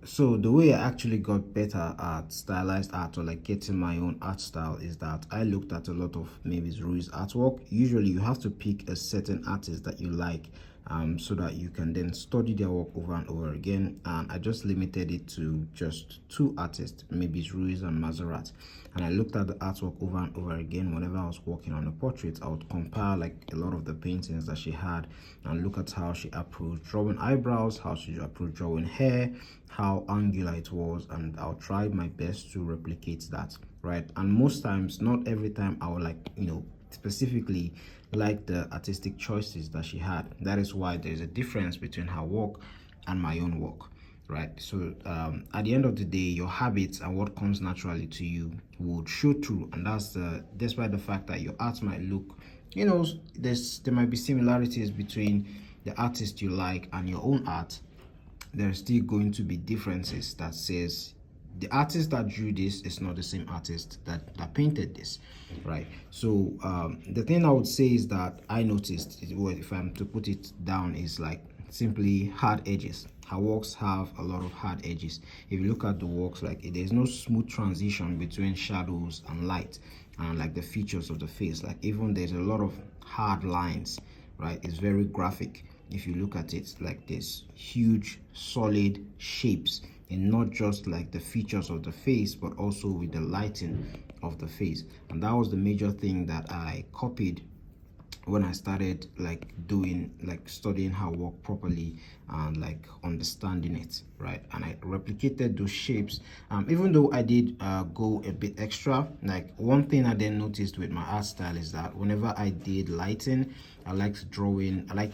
So the way I actually got better at stylized art, or like getting my own art style, is that I looked at a lot of maybe Rui's artwork. Usually you have to pick a certain artist that you like, so that you can then study their work over and over again. And I just limited it to just two artists, maybe Ruiz and Maserat. And I looked at the artwork over and over again. Whenever I was working on a portrait, I would compare like a lot of the paintings that she had and look at how she approached drawing eyebrows, how she approached drawing hair, how angular it was, and I'll try my best to replicate that, right? And most times, not every time, I will like, specifically like the artistic choices that she had. That is why there's a difference between her work and my own work, right? So at the end of the day, your habits and what comes naturally to you would show through, and that's despite the fact that your art might look, there might be similarities between the artist you like and your own art. There's still going to be differences that says the artist that drew this is not the same artist that painted this, right? So the thing I would say is that I noticed, well, if I'm to put it down, is like simply hard edges. Her works have a lot of hard edges. If you look at the works, like there's no smooth transition between shadows and light, and like the features of the face, like even there's a lot of hard lines, right? It's very graphic. If you look at it, like this huge solid shapes, and not just like the features of the face, but also with the lighting of the face. And that was the major thing that I copied when I started like studying her work properly and like understanding it, right? And I replicated those shapes. Even though I did go a bit extra, like one thing I then noticed with my art style is that whenever I did lighting, I like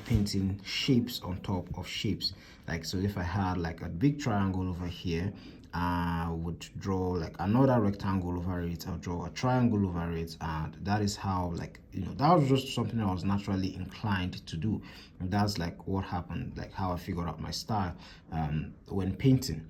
painting shapes on top of shapes. Like, so if I had like a big triangle over here, I would draw like another rectangle over it. I'll draw a triangle over it, and that is how, like, that was just something I was naturally inclined to do. And that's like what happened, like how I figured out my style when painting.